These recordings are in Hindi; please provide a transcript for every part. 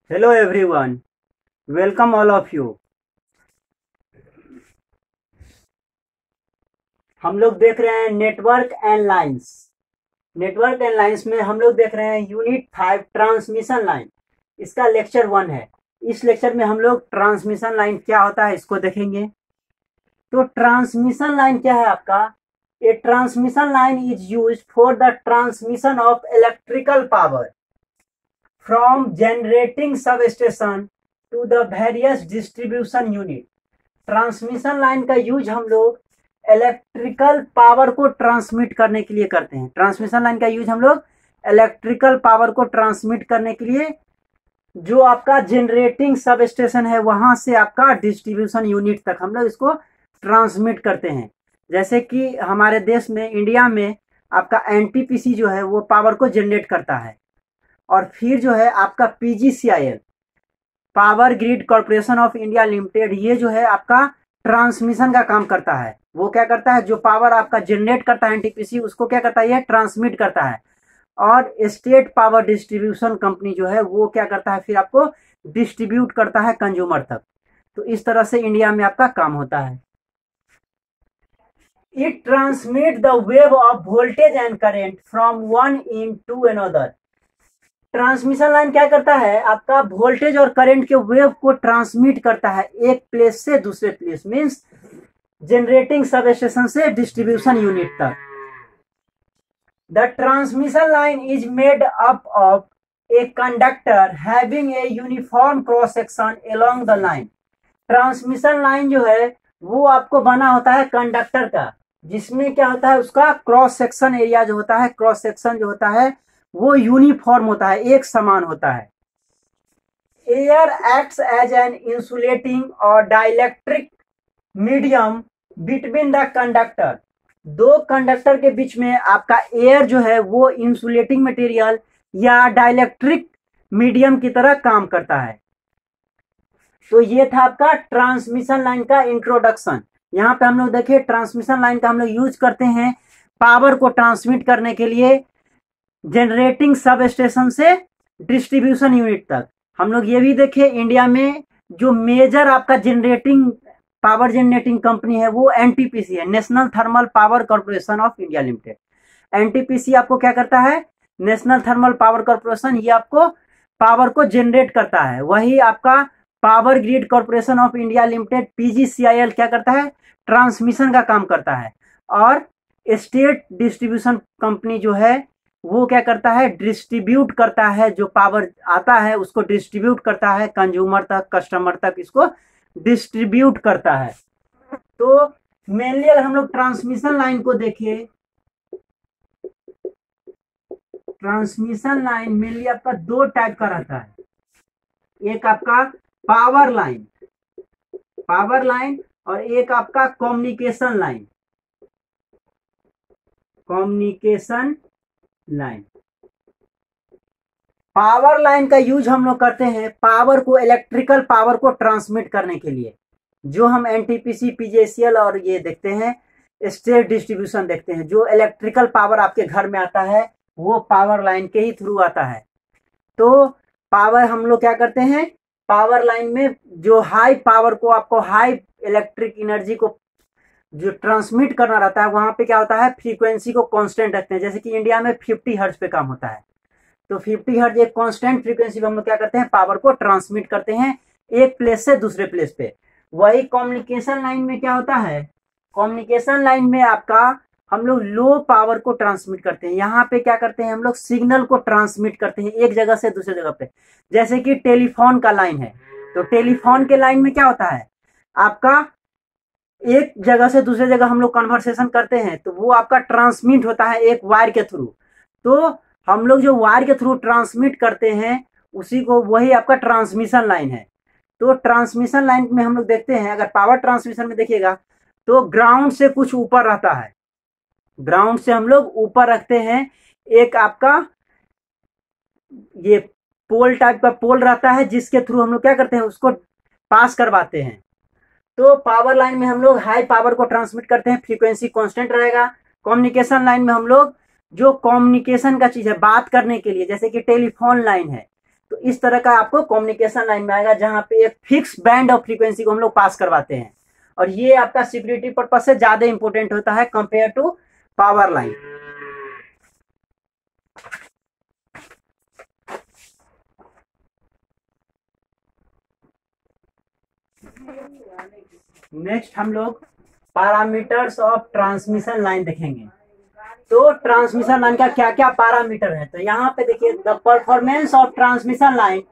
Hello everyone, welcome all of you. हम लोग देख रहे हैं network and lines. Network and lines में हम लोग देख रहे हैं यूनिट 5 ट्रांसमिशन लाइन। इसका लेक्चर 1 है। इस लेक्चर में हम लोग ट्रांसमिशन लाइन क्या होता है इसको देखेंगे। तो ट्रांसमिशन लाइन क्या है आपका? A transmission line is used for the transmission of electrical power from generating sub station to the various distribution unit. Transmission line का यूज हम लोग इलेक्ट्रिकल पावर को ट्रांसमिट करने के लिए करते हैं। ट्रांसमिशन लाइन का यूज हम लोग इलेक्ट्रिकल पावर को ट्रांसमिट करने के लिए, जो आपका जनरेटिंग सब स्टेशन है वहां से आपका डिस्ट्रीब्यूशन यूनिट तक हम लोग इसको ट्रांसमिट करते हैं। जैसे कि हमारे देश में, इंडिया में आपका एनटीपीसी जो है वो पावर को जनरेट करता है, और फिर जो है आपका PGCIL, power grid corporation of India limited, ये जो है आपका ट्रांसमिशन का काम करता है। वो क्या करता है, जो पावर आपका जनरेट करता है एनटीपीसी, उसको क्या करता है, ये ट्रांसमिट करता है। और स्टेट पावर डिस्ट्रीब्यूशन कंपनी जो है वो क्या करता है, फिर आपको डिस्ट्रीब्यूट करता है कंज्यूमर तक। तो इस तरह से इंडिया में आपका काम होता है। It transmit the wave of voltage and current from one into another. Transmission line क्या करता है, आपका वोल्टेज और करंट के वेव को ट्रांसमिट करता है एक प्लेस से दूसरे place, means generating sub station से डिस्ट्रीब्यूशन यूनिट तक। The transmission line is made up of a conductor having a uniform cross section along the line. Transmission line जो है वो आपको बना होता है कंडक्टर का, जिसमें क्या होता है, उसका क्रॉस सेक्शन एरिया जो होता है, क्रॉस सेक्शन जो होता है वो यूनिफॉर्म होता है, एक समान होता है। Air acts as an insulating और dielectric medium between the conductor. दो कंडक्टर के बीच में आपका एयर जो है वो इंसुलेटिंग मटेरियल या डाइलेक्ट्रिक मीडियम की तरह काम करता है। तो ये था आपका ट्रांसमिशन लाइन का इंट्रोडक्शन। यहाँ पे हम लोग देखिए ट्रांसमिशन लाइन का हम लोग यूज करते हैं पावर को ट्रांसमिट करने के लिए जनरेटिंग सब स्टेशन से डिस्ट्रीब्यूशन यूनिट तक। हम लोग ये भी देखे इंडिया में जो मेजर आपका जनरेटिंग पावर जनरेटिंग कंपनी है वो एनटीपीसी है, national thermal power corporation of India limited. NTPC आपको क्या करता है, नेशनल थर्मल पावर कॉर्पोरेशन, ये आपको पावर को जनरेट करता है। वही आपका power grid corporation of India limited PGCIL क्या करता है, ट्रांसमिशन का काम करता है। और स्टेट डिस्ट्रीब्यूशन कंपनी जो है वो क्या करता है, डिस्ट्रीब्यूट करता है, जो पावर आता है उसको डिस्ट्रीब्यूट करता है कंज्यूमर तक, कस्टमर तक इसको डिस्ट्रीब्यूट करता है। तो मेनली अगर हम लोग ट्रांसमिशन लाइन को देखें, ट्रांसमिशन लाइन मेनली आपका दो टाइप का रहता है। एक आपका पावर लाइन, पावर लाइन, और एक आपका communication line, communication line. Power line का यूज हम लोग करते हैं पावर को, इलेक्ट्रिकल पावर को ट्रांसमिट करने के लिए। जो हम एनटीपीसी, पीजीसीएल और ये देखते हैं, स्टेट डिस्ट्रीब्यूशन देखते हैं, जो इलेक्ट्रिकल पावर आपके घर में आता है वो पावर लाइन के ही थ्रू आता है। तो पावर हम लोग क्या करते हैं, पावर लाइन में जो हाई पावर को, आपको हाई इलेक्ट्रिक एनर्जी को जो ट्रांसमिट करना रहता है, वहां पे क्या होता है, फ्रीक्वेंसी को कांस्टेंट रखते हैं। जैसे कि इंडिया में 50 हर्ट्ज पे काम होता है, तो 50 हर्ट्ज एक कांस्टेंट फ्रीक्वेंसी पे हम लोग क्या करते हैं, पावर को ट्रांसमिट करते हैं एक प्लेस से दूसरे प्लेस पे। वही कम्युनिकेशन लाइन में क्या होता है, कम्युनिकेशन लाइन में आपका हम लोग लो पावर को ट्रांसमिट करते हैं। यहाँ पे क्या करते हैं, हम लोग सिग्नल को ट्रांसमिट करते हैं एक जगह से दूसरे जगह पे। जैसे कि टेलीफोन का लाइन है, तो टेलीफोन के लाइन में क्या होता है, आपका एक जगह से दूसरे जगह हम लोग कन्वर्सेशन करते हैं, तो वो आपका ट्रांसमिट होता है एक वायर के थ्रू। तो हम लोग जो वायर के थ्रू ट्रांसमिट करते हैं उसी को, वही आपका ट्रांसमिशन लाइन है। तो ट्रांसमिशन लाइन में हम लोग देखते हैं, अगर पावर ट्रांसमिशन में देखिएगा तो ग्राउंड से कुछ ऊपर रहता है, ग्राउंड से हम लोग ऊपर रखते हैं एक आपका ये पोल टाइप का पोल रहता है, जिसके थ्रू हम लोग क्या करते हैं, उसको पास करवाते हैं। तो पावर लाइन में हम लोग हाई पावर को ट्रांसमिट करते हैं, फ्रीक्वेंसी कांस्टेंट रहेगा। कम्युनिकेशन लाइन में हम लोग जो कम्युनिकेशन का चीज है, बात करने के लिए, जैसे कि टेलीफोन लाइन है, तो इस तरह का आपको कम्युनिकेशन लाइन में आएगा, जहां पे एक फिक्स बैंड ऑफ फ्रीक्वेंसी को हम लोग पास करवाते हैं, और ये आपका सिक्योरिटी पर्पज से ज्यादा इंपॉर्टेंट होता है compare to power line. Next हम लोग पैरामीटर्स ऑफ ट्रांसमिशन लाइन देखेंगे। तो ट्रांसमिशन लाइन का क्या क्या पैरामीटर है, तो यहाँ पे देखिए, the performance of transmission line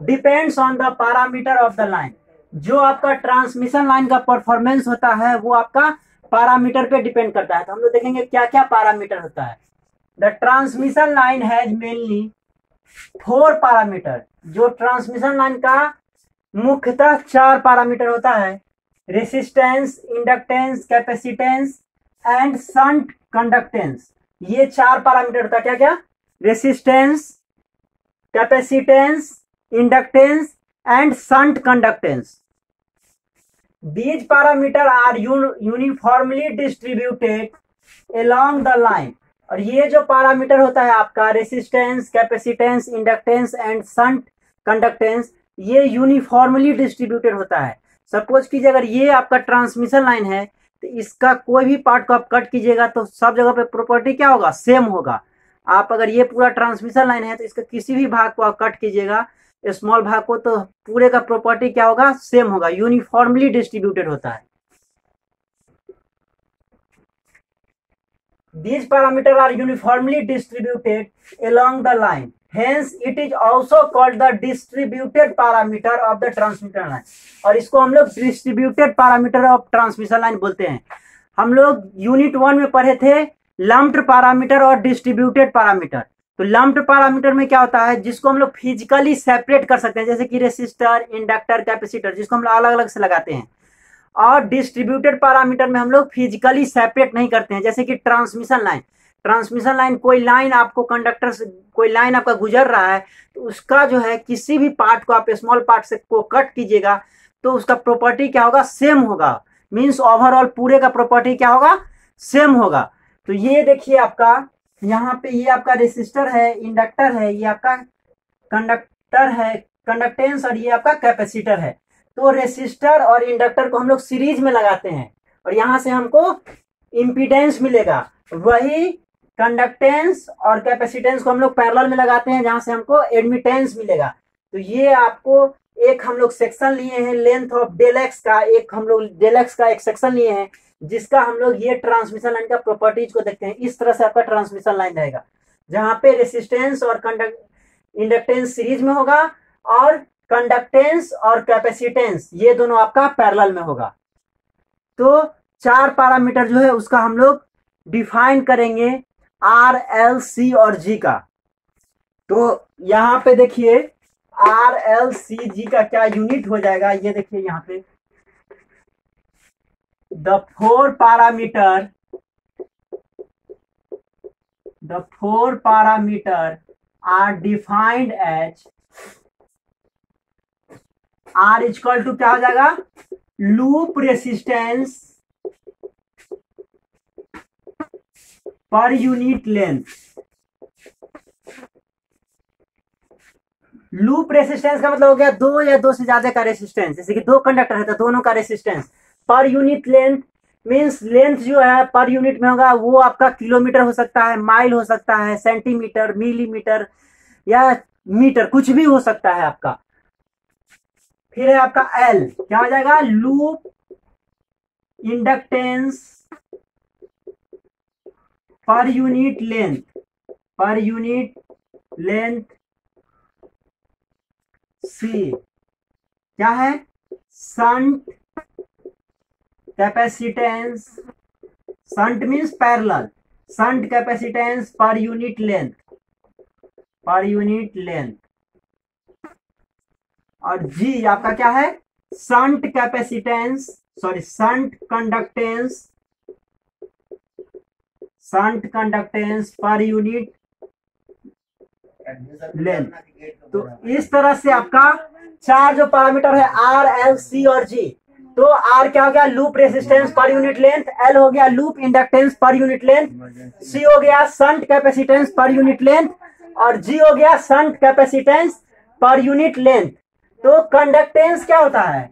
depends on the parameter of the line. जो आपका ट्रांसमिशन लाइन का परफॉर्मेंस होता है वो आपका पैरामीटर पे डिपेंड करता है। तो हम लोग देखेंगे क्या क्या पैरामीटर होता है। The transmission line has mainly 4 parameter. जो ट्रांसमिशन लाइन का मुख्यतः 4 पैरामीटर होता है, resistance, inductance, capacitance and shunt conductance. ये 4 पैरामीटर होता है। क्या क्या? Resistance, capacitance, inductance and shunt conductance. These parameters are uniformly distributed along the line। और ये जो पैरामीटर होता है आपका resistance, capacitance, inductance and shunt conductance, ये यूनिफॉर्मली डिस्ट्रीब्यूटेड होता है। सपोज कीजिए अगर ये आपका ट्रांसमिशन लाइन है तो इसका कोई भी पार्ट को आप कट कीजिएगा तो सब जगह पे प्रॉपर्टी क्या होगा? सेम होगा। आप अगर ये पूरा ट्रांसमिशन लाइन है तो इसका किसी भी भाग को आप कट कीजिएगा, स्मॉल भाग को, तो पूरे का प्रॉपर्टी क्या होगा? सेम होगा, यूनिफॉर्मली डिस्ट्रीब्यूटेड होता है। These parameters are uniformly distributed along the line. Hence, it is also called the distributed parameter of the transmission line। और इसको हम लोग distributed parameter of transmission line बोलते हैं। हम लोग यूनिट 1 में पढ़े थे लम्प्ड पैरामीटर और डिस्ट्रीब्यूटेड पैरामीटर। तो लम्प्ड पैरामीटर में क्या होता है? जिसको हम लोग फिजिकली सेपरेट कर सकते हैं, जैसे कि रेसिस्टर, इंडक्टर, कैपेसिटर, जिसको हम लोग अलग अलग से लगाते हैं। और डिस्ट्रीब्यूटेड पैरामीटर में हम लोग फिजिकली सेपरेट नहीं करते हैं, जैसे कि ट्रांसमिशन लाइन। ट्रांसमिशन लाइन, कोई लाइन आपको कंडक्टर से, कोई लाइन आपका गुजर रहा है तो उसका जो है किसी भी पार्ट को आप स्मॉल पार्ट से को कट कीजिएगा तो उसका प्रॉपर्टी क्या होगा? सेम होगा। मीन्स ओवरऑल पूरे का प्रॉपर्टी क्या होगा? सेम होगा। तो ये देखिए आपका यहाँ पे ये आपका रेसिस्टर है, इंडक्टर है, ये आपका कंडक्टर है, कंडक्टेंस, और ये आपका कैपेसिटर है। तो रेसिस्टर और इंडक्टर को हम लोग सीरीज में लगाते हैं और यहाँ से हमको इम्पीडेंस मिलेगा। वही कंडक्टेंस और कैपेसिटेंस को हम लोग पैरेलल में लगाते हैं जहां से हमको एडमिटेंस मिलेगा। तो ये आपको एक हम लोग सेक्शन लिए हैं लेंथ ऑफ डेल एक्स का, एक हम लोग डेल एक्स का एक सेक्शन लिए हैं जिसका हम लोग ये ट्रांसमिशन लाइन का प्रॉपर्टीज को देखते हैं। इस तरह से आपका ट्रांसमिशन लाइन रहेगा जहां पे रेसिस्टेंस और इंडक्टेंस सीरीज में होगा और कंडक्टेंस और कैपेसिटेंस ये दोनों आपका पैरेलल में होगा। तो 4 पैरामीटर जो है उसका हम लोग डिफाइन करेंगे आर, एल, सी और जी का। तो यहाँ पे देखिए आर, एल, सी, जी का क्या यूनिट हो जाएगा, ये देखिए यहाँ पे the four parameter are defined as R equal to क्या हो जाएगा? Loop resistance per unit length. Loop resistance का मतलब हो गया 2 या 2 से ज्यादा का रेसिस्टेंस, जैसे कि 2 कंडक्टर है तो दोनों का resistance. Per unit length means length जो है पर यूनिट में होगा, वो आपका किलोमीटर हो सकता है, माइल हो सकता है, सेंटीमीटर, मिलीमीटर या मीटर, कुछ भी हो सकता है आपका। फिर है आपका एल, क्या हो जाएगा? Loop inductance per unit length C क्या है? Shunt capacitance, shunt means parallel, shunt capacitance per unit length. और जी आपका क्या है? Shunt capacitance, sorry shunt conductance per unit length. तो इस तरह से आपका 4 जो पैरामीटर है आर, एल, सी और जी। तो आर क्या हो गया? Loop resistance per unit length, L हो गया loop inductance per unit length, C हो गया shunt capacitance per unit length और जी हो गया shunt capacitance per unit length. तो कंडक्टेंस क्या होता है,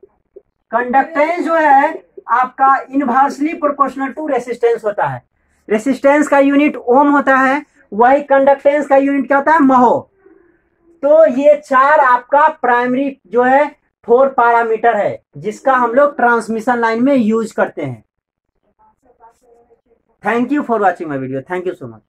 कंडक्टेंस जो है आपका इनवर्सली प्रोपोर्शनल टू रेसिस्टेंस होता है। रेसिस्टेंस का यूनिट ओम होता है, वही कंडक्टेंस का यूनिट क्या होता है, महो। तो ये 4 आपका प्राइमरी जो है 4 पैरामीटर है जिसका हम लोग ट्रांसमिशन लाइन में यूज करते हैं। Thank you for watching my video, thank you so much.